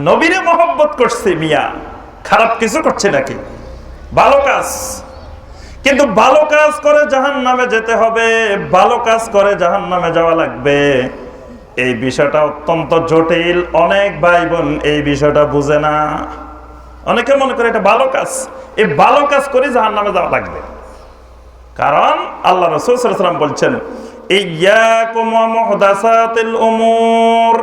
নবীরে মহব্বত করছে মিয়া, খারাপ কিছু করছে নাকি? ভালো কাজ। কিন্তু ভালো কাজ করে জাহান্নামে যেতে হবে, ভালো কাজ করে জাহান্নামে যাওয়া লাগবে, এই বিষয়টা অত্যন্ত জটিল। অনেক ভাই বোন এই বিষয়টা বুঝে না। অনেকে মনে করে এটা ভালো কাজ, এই ভালো কাজ করে জাহান্নামে যাওয়া লাগবে। কারণ আল্লাহ রাসূল সাল্লাল্লাহু আলাইহি ওয়াসাল্লাম বলছেন, ইয়্যাকুম ওয়া মুহদাসাতিল উমুর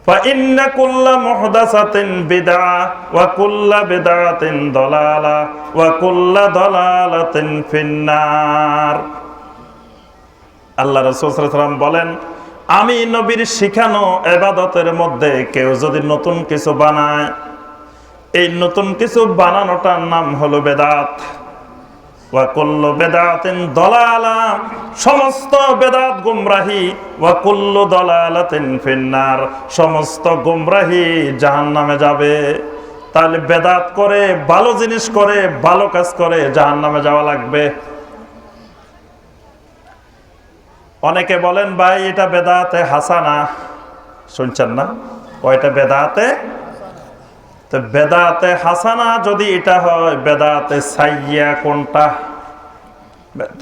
فإن كل محدثة بدعة وكل بدعة ضلالة وكل ضلالة في النار। আল্লাহ রাসূল সাল্লাল্লাহু আলাইহি ওয়াসাল্লাম বলেন, আমি নবীর শিখানো ইবাদতের মধ্যে কেউ যদি নতুন কিছু বানায়, এই নতুন কিছু বানানোটার নাম হলো বেদাত। ওয়া কুল্লু বিদআতিন দালালা, সমস্ত বেদাত গুমরাহি। ওয়া কুল্লু দালালাতিন ফিন্নার, সমস্ত গুমরাহি জাহান্নামে যাবে। তাহলে বেদাত করে, ভালো জিনিস করে, ভালো কাজ করে জাহান্নামে যাওয়া লাগবে। অনেকে বলেন ভাই এটা বেদাতে হাসানা, শুনছেন না? কয়টা বেদাতে? তো বেদাতে হাসানা যদি এটা হয়, বেদাতে সাইয়্যা কোনটা?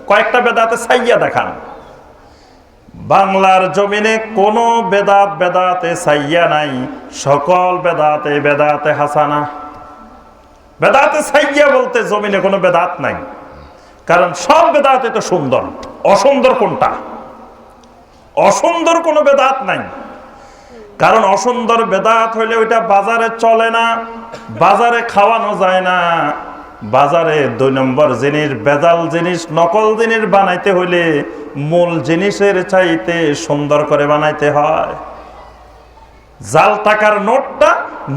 কয়েকটা বেদাতে সাইয়্যা দেখান। বাংলার জমিনে কোন বেদাতে সাইয়্যা নাই, সকল বেদাতে হাসানা। বেদাতে সাইয়্যা বলতে জমিনে কোনো বেদাত নাই, কারণ সব বেদাতে তো সুন্দর। অসুন্দর কোনটা? অসুন্দর কোনো বেদাত নাই, কারণ অসুন্দর বেদাত হইলে ওইটা বাজারে চলে না, বাজারে খাওয়ানো যায় না। বাজারে 2 নম্বর জিনিস, ভেজাল জিনিস, নকল জিনিস বানাইতে হইলে মূল জিনিসের চাইতে সুন্দর করে বানাইতে হয়। জাল টাকার নোটটা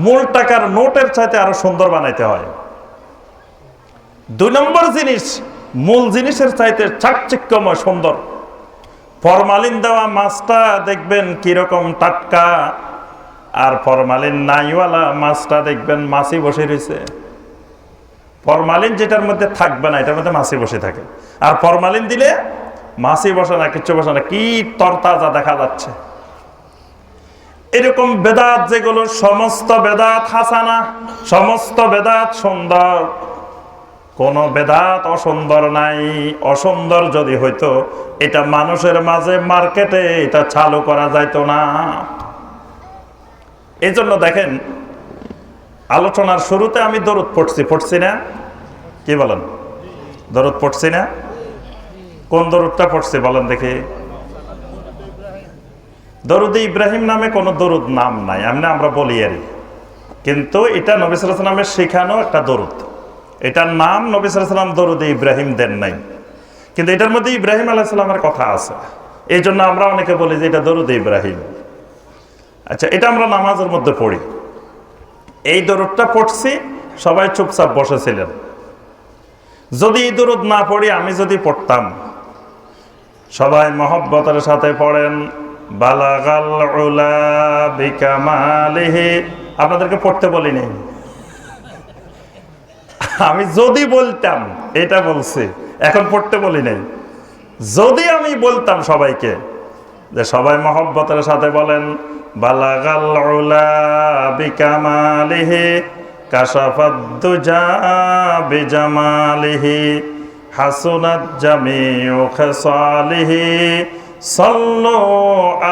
মূল টাকার নোটের চাইতে আরো সুন্দর বানাইতে হয়। 2 নম্বর জিনিস মূল জিনিসের চাইতে চাকচিক্যময় সুন্দর। ফরমালিন দেওয়া মাছটা দেখবেন কিরকম টাটকা, আর ফরমালিন নাইওয়ালা মাছটা দেখবেন মাছি বসে রয়েছে। ফরমালিন যেটার মধ্যে থাকবে না, এটার মধ্যে মাছি বসে থাকে। আর ফরমালিন দিলে মাছি বসে না, কিচ্ছু বসে না, কি তরতাজা দেখা যাচ্ছে। এরকম বেদাত যেগুলো, সমস্ত বেদাত হাসানা, সমস্ত বেদাত সুন্দর, কোন বেদাত অসুন্দর নাই। অসুন্দর যদি হইতো এটা মানুষের মাঝে মার্কেটে এটা চালু করা যাইতো না। এই জন্য দেখেন, আলোচনার শুরুতে আমি দরুদ পড়ছি না? কি বলেন? দরুদ পড়ছি না? কোন দরুদটা পড়ছি বলেন দেখি? দরুদে ইব্রাহিম নামে কোনো দরুদ নাম নাই, আমরা বলি আরই, কিন্তু এটা নবী সাল্লাল্লাহু আলাইহি ওয়াসাল্লামের শেখানো একটা দরুদ। এটার নাম নবী সাল্লাল্লাহু আলাইহি ওয়াসাল্লাম দরুদে ইব্রাহিম দেন নাই, কিন্তু এটার মধ্যে ইব্রাহিম আলাইহিস সালামের কথা আছে। এই জন্য আমরা অনেকে বলি যে এটা দরুদে ইব্রাহিম। আচ্ছা, এটা আমরা নামাজের মধ্যে পড়ি। এই দরুদটা পড়ছি, সবাই চুপচাপ বসেছিলেন। যদি এই দরুদ না পড়ি, আমি যদি পড়তাম, সবাই মহব্বতের সাথে পড়েন, বালাগাল উলা বিকামালিহি। আপনাদেরকে পড়তে বলি নাই, আমি যদি বলতাম, এটা বলছি, এখন পড়তে বলি নাই। যদি আমি বলতাম সবাইকে যে সবাই মহব্বতের সাথে বলেন, বালাগাল উলা বিকামালিহি কাশাফাদ দুজা বিজামালিহি হাসুনাত জামিউ খিসালিহি সাল্লু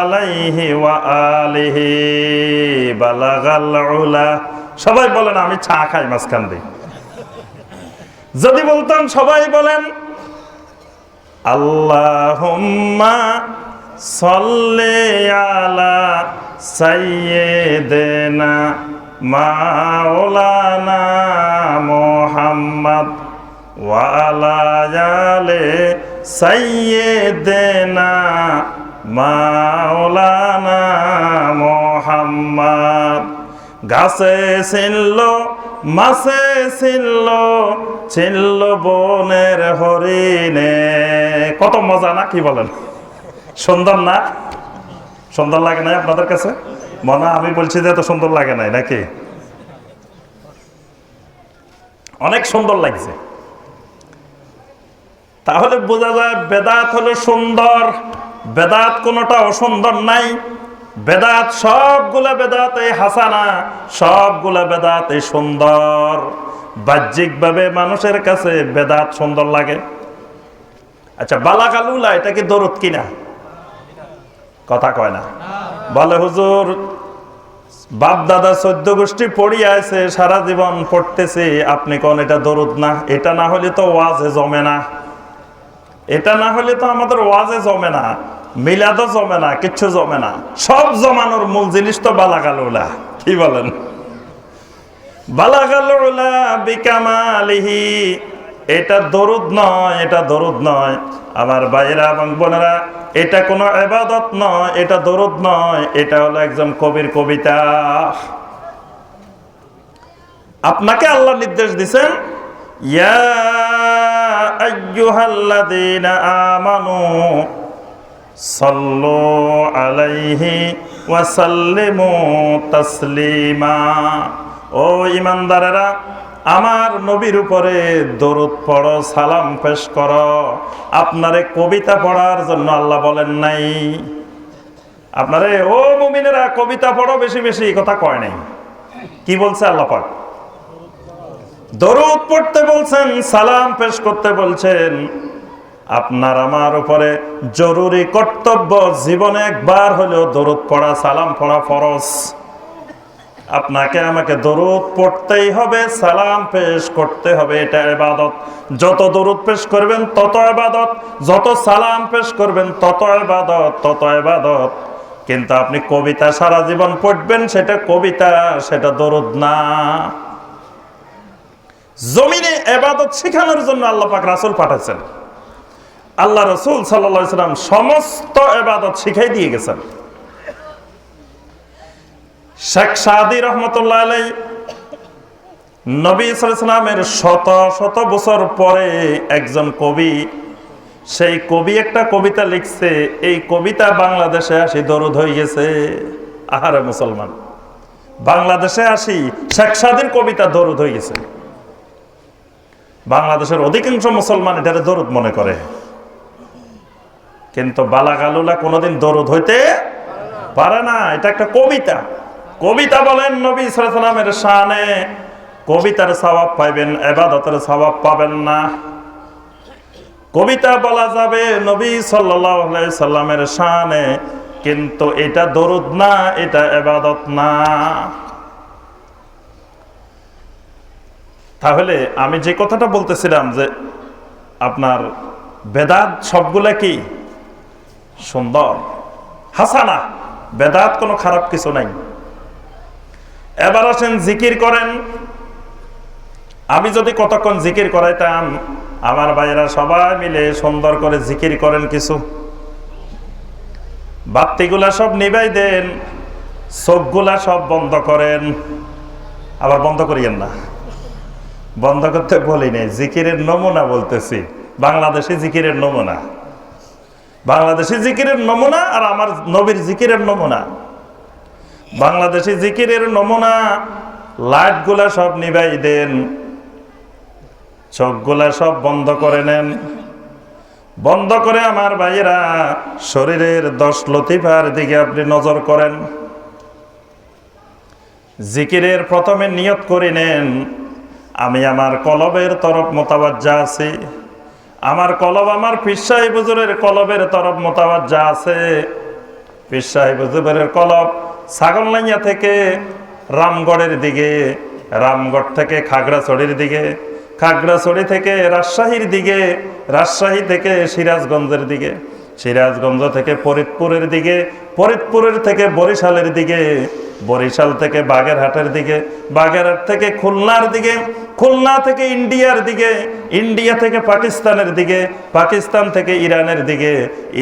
আলাইহি ওয়া আলিহি বালাগাল উলা। সবাই বলেন, আমি চা খাই মাঝখান দিয়ে। যদি বলতাম সবাই বলেন, আল্লাহুম্মা সাল্লি আলা সাইয়্যিদিনা মাওলানা মুহাম্মদ ওয়া আলা আলি সাইয়্যিদিনা মাওলানা মুহাম্মদ। গাছে ছিল, মাছে ছিল, ছিল বনের হরিণে। কত মজা না? কি বলেন? সুন্দর না? সুন্দর লাগে নাই আপনাদের কাছে? মনে আমি বলছি যে এত সুন্দর লাগে নাই নাকি? অনেক সুন্দর লাগছে। তাহলে বোঝা যায় বেদাত হলো সুন্দর, বেদাত কোনোটা অসুন্দর নাই। বেদাত সবগুলা বেদাতে হাসানা, সবগুলা বেদাতে সুন্দর। বাহ্যিকভাবে মানুষের কাছে বেদাত সুন্দর লাগে। আচ্ছা, বালাগালুলা এটা কি দরুদ কিনা? কথা কয় না। বলে হুজুর বাপ দাদা 14 গোষ্ঠী পড়িয়া আছে, সারা জীবন পড়তেছে, আপনি কোন এটা দরুদ না? এটা না হলে তো ওয়াজে জমে না, এটা না হলে তো আমাদের ওয়াজে জমে না, মিলাদও জমে না, কিচ্ছু জমে না। সব জমানোর মূল জিনিস তো বালাগালুলা। কি বলেন? বালাগালুলা বিকামালিহি, এটা দরুদ নয়, এটা দরুদ নয়। আমার ভাইয়েরা এবং বোনেরা, এটা কোনো ইবাদত নয়, এটা দরুদ নয়, এটা হলো একজন কবির কবিতা। আপনাকে আল্লাহ নির্দেশ দিয়েছেন, ইয়া আইয়ুহাল্লাযীনা আমানু সাল্লু আলাইহি ওয়া সাল্লিমু তাসলিমা। ও ঈমানদারেরা, আমার নবীর উপরে দরুদ পড়ো, সালাম পেশ করো। আপনারে কবিতা পড়ার জন্য আল্লাহ বলেন নাই। আপনারে ও মুমিনেরা কবিতা পড়ো বেশি বেশি, কথা কয় নাই। কি বলছে আল্লাহ পাক? দরুদ পড়তে বলছেন, সালাম পেশ করতে বলছেন। আপনার আমার উপরে জরুরি কর্তব্য, জীবনে একবার হলেও দরুদ পড়া, সালাম পড়া ফরজ। আপনাকে আমাকে দরুদ পড়তেই হবে, সালাম পেশ করতে হবে, এটা ইবাদত। যত দরুদ পেশ করবেন তত ইবাদত, যত সালাম পেশ করবেন তত ইবাদত, তত ইবাদত। কিন্তু আপনি কবিতা সারা জীবন পড়বেন, সেটা কবিতা, সেটা দরুদ না। জমিনে ইবাদত শেখানোর জন্য আল্লাহ পাক রাসূল পাঠাচ্ছেন। আল্লাহ রাসূল সাল্লাল্লাহু আলাইহি ওয়াসাল্লাম সমস্ত ইবাদত শিখাই দিয়ে গেছেন। শেখ সাদি রহমতুল্লাহ আলাইহি নবী সাল্লাল্লাহু আলাইহি ওয়াসাল্লামের শত শত বছর পরে একজন কবি, সেই কবি একটা কবিতা লিখছে, এই কবিতা বাংলাদেশে আসি দরুদ হয়ে গেছে। আহারে মুসলমান, বাংলাদেশে আসি শেখ সাদির কবিতা দরুদ হয়ে গেছে। বাংলাদেশের অধিকাংশ মুসলমান এটারে দরুদ মনে করে, কিন্তু বালাগালুলা কোনোদিন দরুদ হইতে পারে না। এটা একটা কবিতা। কবিতা বলেন নবী সাল্লাল্লাহু আলাইহি ওয়াসাল্লামের শানে, কবিতার সওয়াব পাইবেন, ইবাদতের সওয়াব পাবেন না। কবিতা বলা যাবে নবী সাল্লাল্লাহু আলাইহি ওয়াসাল্লামের শানে, কিন্তু এটা দরুদ না, এটা ইবাদত না। তাহলে আমি যে কথাটা বলতেছিলাম যে আপনার বেদাত সবগুলা কি সুন্দর, হাসানা, বেদাত কোনো খারাপ কিছু নাই। এবার আসেন জিকির করেন। আমি যদি কতক্ষণ জিকির করাইতাম, আমার ভাইয়েরা সবাই মিলে সুন্দর করে জিকির করেন কিছু। বাতিগুলা সব নিভাই দেন, চোখগুলা সব বন্ধ করেন। আবার বন্ধ করিয়েন না, বন্ধ করতে বলি নাই, জিকিরের নমুনা বলতেছি। বাংলাদেশি জিকিরের নমুনা, বাংলাদেশি জিকিরের নমুনা আর আমার নবীর জিকিরের নমুনা। বাংলাদেশি জিকিরের নমুনা, লাইটগুলা সব নিভাই দেন, চোখগুলা সব বন্ধ করে নেন। বন্ধ করে আমার ভাইয়েরা শরীরের 10 লতিফার দিকে আপনি নজর করেন। জিকিরের প্রথমে নিয়ত করে নেন, আমি আমার কলবের তরফ মোতাবাজ্জা আছি। আমার কলব আমার পীর সাহেব হুজুরের কলবের তরফ মোতাবাজ্জা আছে। পীর সাহেব হুজুরের কলব ছাগলনাইয়া থেকে রামগড়ের দিকে, রামগড় থেকে খাগড়াছড়ির দিকে, খাগড়াছড়ি থেকে রাজশাহীর দিকে, রাজশাহী থেকে সিরাজগঞ্জের দিকে, সিরাজগঞ্জ থেকে ফরিদপুরের দিকে, ফরিদপুরের থেকে বরিশালের দিকে, বরিশাল থেকে বাগেরহাটের দিকে, বাগেরহাট থেকে খুলনার দিকে, খুলনা থেকে ইন্ডিয়ার দিকে, ইন্ডিয়া থেকে পাকিস্তানের দিকে, পাকিস্তান থেকে ইরানের দিকে,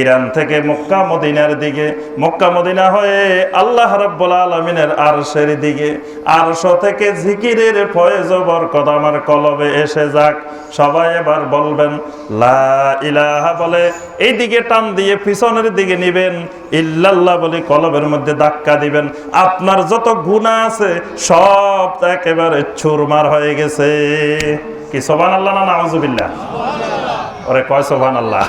ইরান থেকে মক্কা মদিনার দিকে, মক্কা মদিনা হয়ে আল্লাহ রাব্বুল আলামিনের আরশের দিকে, আরশ থেকে জিকিরের ফয়েজ বরকত আমার কলবে এসে যাক। সবাই এবার বলবেন লা ইলাহা বলে এই দিকে টান দিয়ে পিছনের দিকে নিবেন, ইল্লাল্লাহ বলে কলবের মধ্যে ধাক্কা দিবেন। আপনার যত গুনাহ আছে সব একেবারে চুরমার হয়ে গেছে। কি সুবহানাল্লাহ না নাউজুবিল্লাহ? ওরে কয় সুবহানাল্লাহ।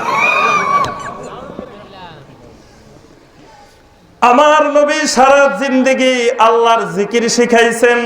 আমার নবী সারা জিন্দেগি আল্লাহর জিকির শিখাইছেন।